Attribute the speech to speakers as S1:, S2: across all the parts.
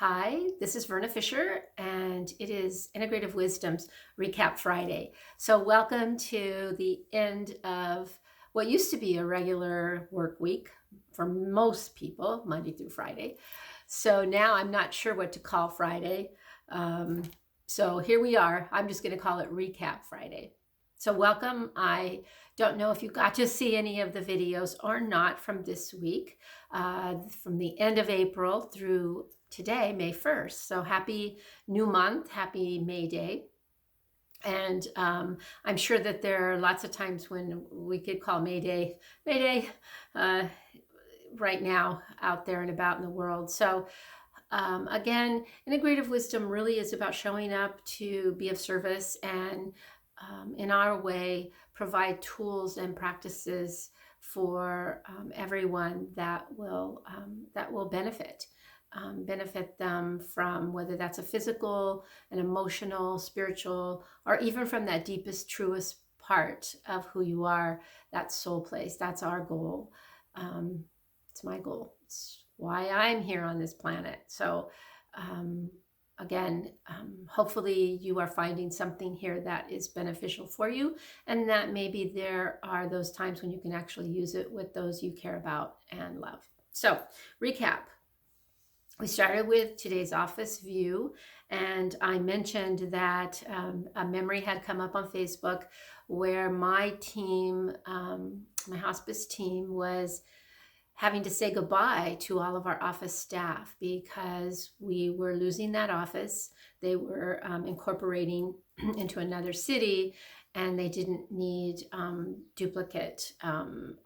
S1: Hi, this is Verna Fisher, and it is Integrative Wisdom's Recap Friday. So, welcome to the end of what used to be a regular work week for most people, Monday through Friday. So, now I'm not sure what to call Friday. So, here we are. I'm just going to call it Recap Friday. So, welcome. I don't know if you got to see any of the videos or not from this week, from the end of April through today, May 1st. So happy new month, happy May Day. And I'm sure that there are lots of times when we could call May Day, right now out there and about in the world. So again, integrative wisdom really is about showing up to be of service and in our way provide tools and practices for everyone that will benefit them from whether that's a physical, an emotional, spiritual, or even from that deepest, truest part of who you are, that soul place. That's our goal. It's my goal. It's why I'm here on this planet. So again, hopefully you are finding something here that is beneficial for you, and that maybe there are those times when you can actually use it with those you care about and love. So recap. We started with today's office view, and I mentioned that a memory had come up on Facebook where my team, my hospice team, was having to say goodbye to all of our office staff because we were losing that office. They were incorporating into another city, and they didn't need duplicate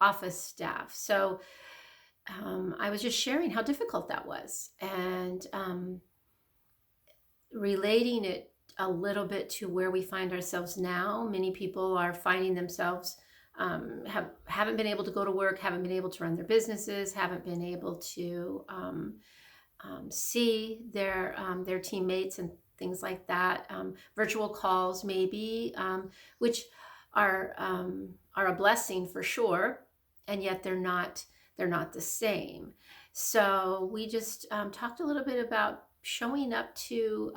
S1: office staff. So I was just sharing how difficult that was, and relating it a little bit to where we find ourselves now. Many people are finding themselves haven't been able to go to work, haven't been able to run their businesses, haven't been able to see their teammates and things like that. Virtual calls maybe, which are a blessing for sure, and yet they're not the same. So we just talked a little bit about showing up to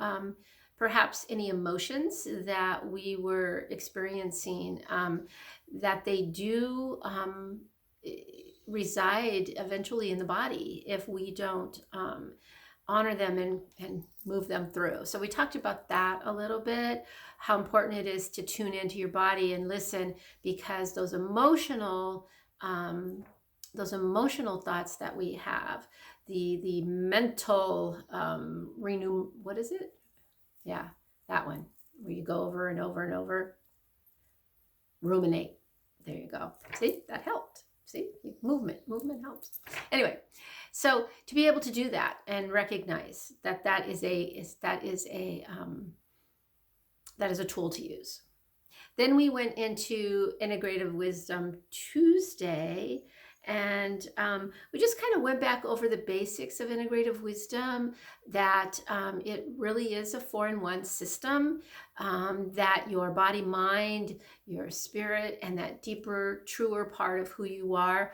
S1: perhaps any emotions that we were experiencing, that they do reside eventually in the body if we don't honor them and move them through. So we talked about that a little bit, how important it is to tune into your body and listen, because those emotional thoughts that we have, the mental what is it? Yeah, that one where you go over and over and over. Ruminate. There you go. See, that helped. See, movement helps. Anyway, so to be able to do that and recognize that is a tool to use. Then we went into Integrative Wisdom Tuesday, and we just kind of went back over the basics of Integrative Wisdom, that it really is a 4-in-1 system, that your body, mind, your spirit, and that deeper, truer part of who you are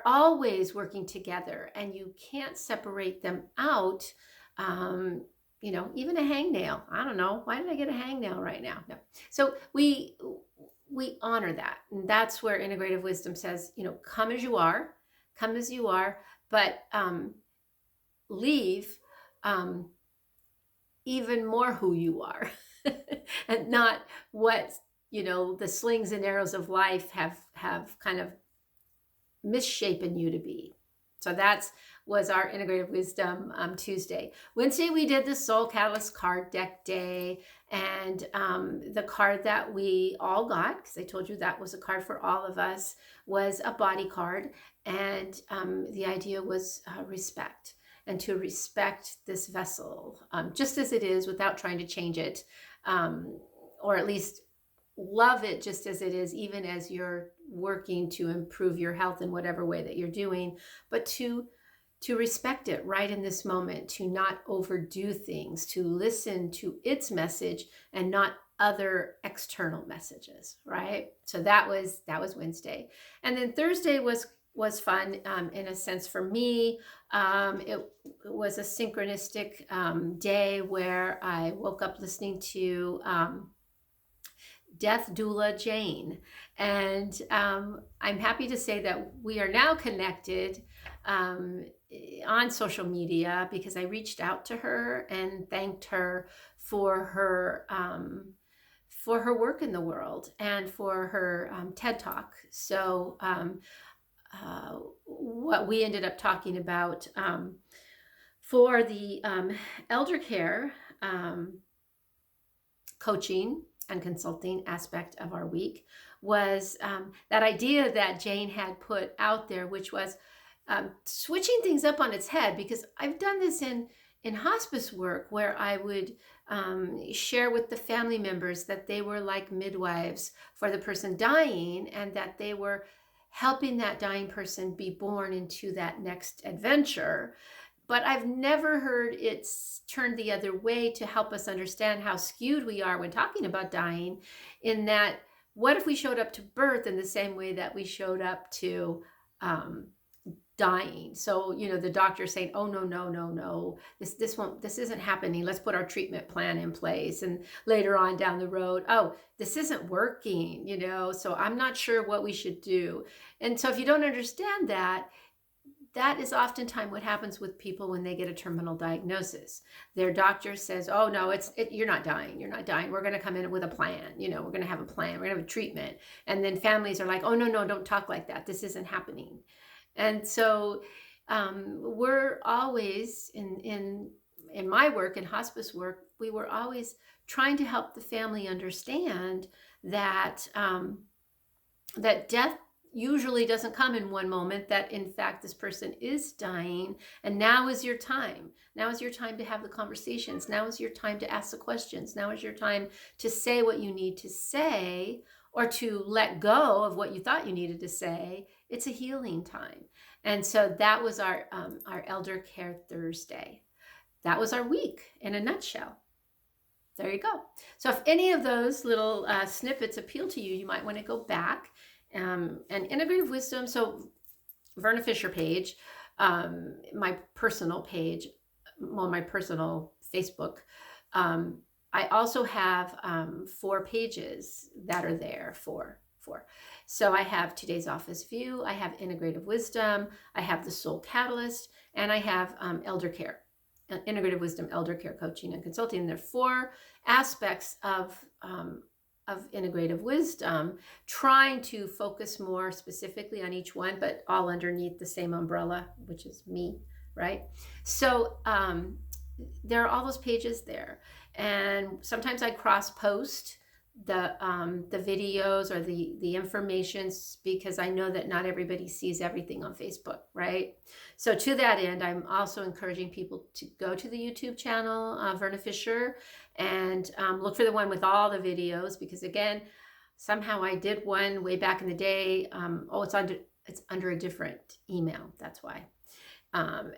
S1: always working together, and you can't separate them out. Even a hangnail. I don't know. Why did I get a hangnail right now? No. So we honor that. And that's where Integrative Wisdom says, come as you are, but leave even more who you are and not what, the slings and arrows of life have kind of misshapen you to be. So that was our Integrative Wisdom Tuesday. Wednesday, we did the Soul Catalyst card deck day. And the card that we all got, because I told you that was a card for all of us, was a body card. And the idea was respect, and to respect this vessel just as it is without trying to change it, or at least love it just as it is, even as you're working to improve your health in whatever way that you're doing, but to respect it right in this moment, to not overdo things, to listen to its message and not other external messages, right? So that was Wednesday. And then Thursday was was fun in a sense for me. It was a synchronistic day where I woke up listening to Death Doula Jane. And I'm happy to say that we are now connected um, on social media because I reached out to her and thanked her for her. For her work in the world and for her TED Talk. So, what we ended up talking about for the elder care coaching and consulting aspect of our week was that idea that Jane had put out there, which was switching things up on its head, because I've done this in hospice work where I would share with the family members that they were like midwives for the person dying and that they were helping that dying person be born into that next adventure. But I've never heard it's turned the other way to help us understand how skewed we are when talking about dying, in that what if we showed up to birth in the same way that we showed up to dying? So, the doctor saying, oh, no, this isn't happening. Let's put our treatment plan in place. And later on down the road, oh, this isn't working, so I'm not sure what we should do. And so if you don't understand that, that is oftentimes what happens with people when they get a terminal diagnosis. Their doctor says, oh, no, you're not dying. You're not dying. We're going to come in with a plan. We're going to have a plan. We're going to have a treatment. And then families are like, oh, no, don't talk like that. This isn't happening. And so we're always, in my work, in hospice work, we were always trying to help the family understand that that death usually doesn't come in one moment, that in fact this person is dying, and now is your time. Now is your time to have the conversations. Now is your time to ask the questions. Now is your time to say what you need to say, or to let go of what you thought you needed to say. It's a healing time. And so that was our Elder Care Thursday. That was our week in a nutshell. There you go. So if any of those little snippets appeal to you, you might want to go back. And Integrative Wisdom, so Verna Fisher page, my personal page, my personal Facebook, I also have 4 pages that are there for. So I have Today's Office View, I have Integrative Wisdom, I have the Soul Catalyst, and I have Elder Care, Integrative Wisdom, Elder Care Coaching and Consulting. There are 4 aspects of Integrative Wisdom, trying to focus more specifically on each one, but all underneath the same umbrella, which is me, right? So there are all those pages there. And sometimes I cross post the videos or the information, because I know that not everybody sees everything on Facebook, right? So to that end, I'm also encouraging people to go to the YouTube channel, Verna Fisher, and look for the one with all the videos, because again, somehow I did one way back in the day. It's under a different email. That's why. The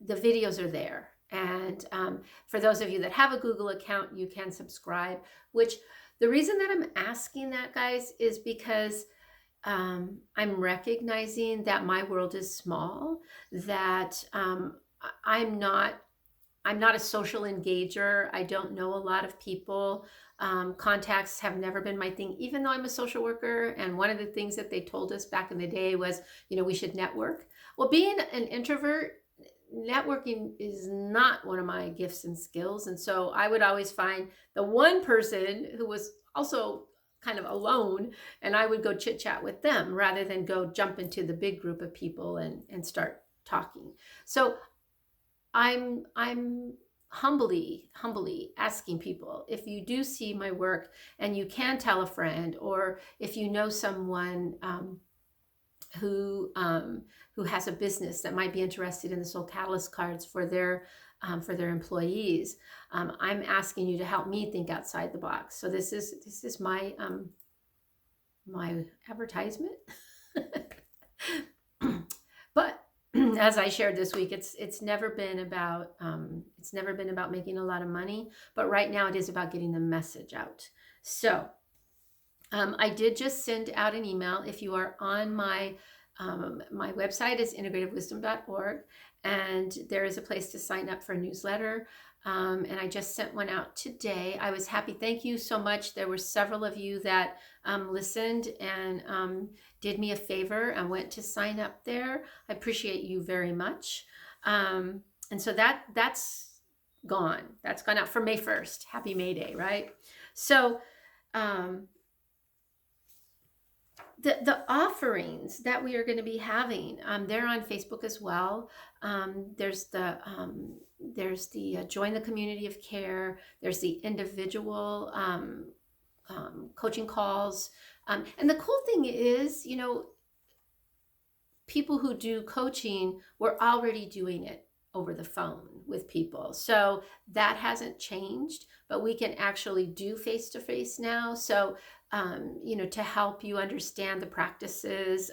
S1: videos are there. And for those of you that have a Google account, you can subscribe, which the reason that I'm asking that, guys, is because I'm recognizing that my world is small, that I'm not a social engager. I don't know a lot of people. Contacts have never been my thing, even though I'm a social worker. And one of the things that they told us back in the day was, we should network. Well, being an introvert, networking is not one of my gifts and skills. And so I would always find the one person who was also kind of alone, and I would go chit chat with them rather than go jump into the big group of people and start talking. So I'm humbly asking people, if you do see my work and you can tell a friend, or if you know someone who has a business that might be interested in the Soul Catalyst cards for their employees, I'm asking you to help me think outside the box. So this is my my advertisement. But as I shared this week, it's never been about making a lot of money, but right now it is about getting the message out. So I did just send out an email. If you are on my website is integrativewisdom.org, and there is a place to sign up for a newsletter. And I just sent one out today. I was happy. Thank you so much. There were several of you that listened and did me a favor and went to sign up there. I appreciate you very much. And so that's gone. That's gone out for May 1st. Happy May Day, right? So the offerings that we are going to be having, they're on Facebook as well. There's the join the community of care. There's the individual coaching calls. And the cool thing is, people who do coaching were already doing it over the phone with people. So that hasn't changed, but we can actually do face-to-face now. So, to help you understand the practices,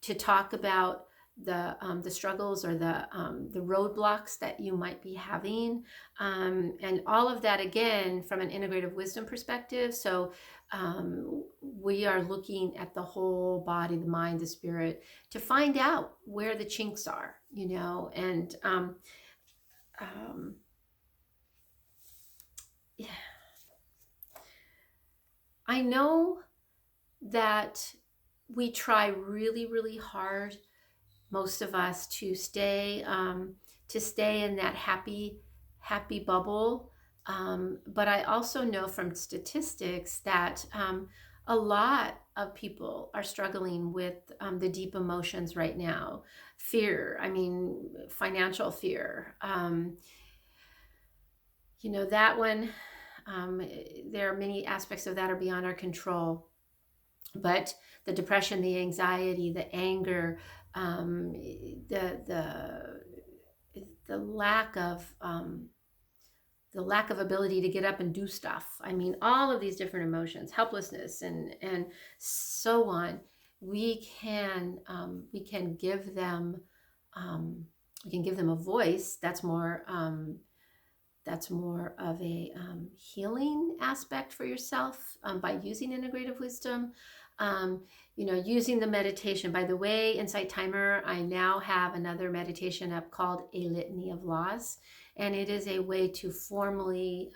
S1: to talk about the struggles or the roadblocks that you might be having, and all of that again from an integrative wisdom perspective. So we are looking at the whole body, the mind, the spirit, to find out where the chinks are, and yeah. I know that we try really, really hard, most of us, to stay in that happy bubble. But I also know from statistics that a lot of people are struggling with the deep emotions right now. Fear, financial fear. That one, there are many aspects of that are beyond our control. But the depression, the anxiety, the anger, the lack of ability to get up and do stuff. All of these different emotions, helplessness, and so on. We can give them a voice. That's more of a healing aspect for yourself by using integrative wisdom. Using the meditation. By the way, Insight Timer, I now have another meditation app called A Litany of Laws, and it is a way to formally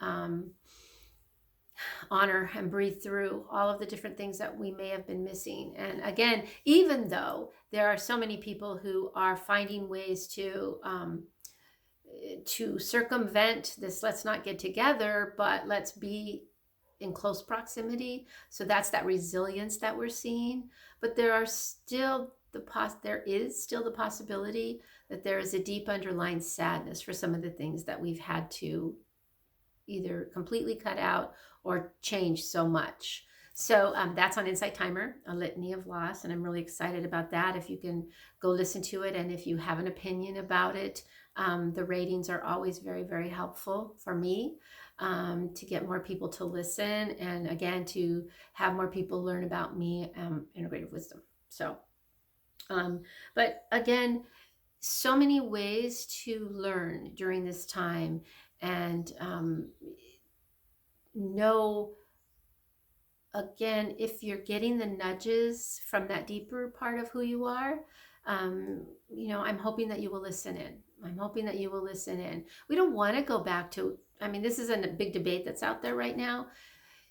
S1: honor and breathe through all of the different things that we may have been missing. And again, even though there are so many people who are finding ways to circumvent this, let's not get together, but let's be in close proximity. So that's that resilience that we're seeing. But there is still the possibility that there is a deep underlying sadness for some of the things that we've had to either completely cut out or change so much. So that's on Insight Timer, A Litany of Loss, and I'm really excited about that. If you can go listen to it, and if you have an opinion about it, the ratings are always very, very helpful for me to get more people to listen, and again, to have more people learn about me, integrative wisdom. So, but again, so many ways to learn during this time, and know, again, if you're getting the nudges from that deeper part of who you are, I'm hoping that you will listen in. We don't want to go back to, this is a big debate that's out there right now,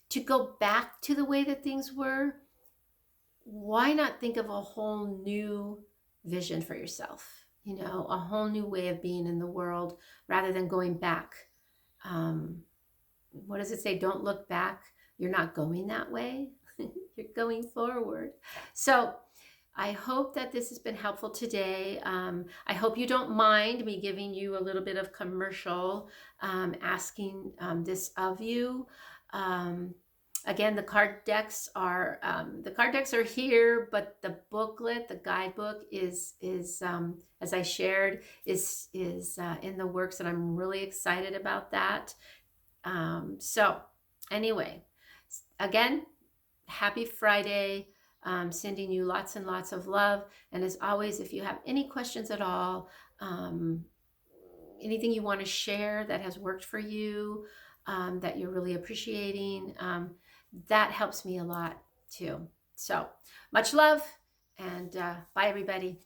S1: to go back to the way that things were. Why not think of a whole new vision for yourself? A whole new way of being in the world rather than going back. What does it say? Don't look back. You're not going that way. You're going forward. So I hope that this has been helpful today. I hope you don't mind me giving you a little bit of commercial, asking this of you. Again, the card decks are here, but the booklet, the guidebook is as I shared, is in the works, and I'm really excited about that. So anyway, again, happy Friday. Sending you lots and lots of love. And as always, if you have any questions at all, anything you want to share that has worked for you, that you're really appreciating, that helps me a lot. too. So much love, and bye, everybody.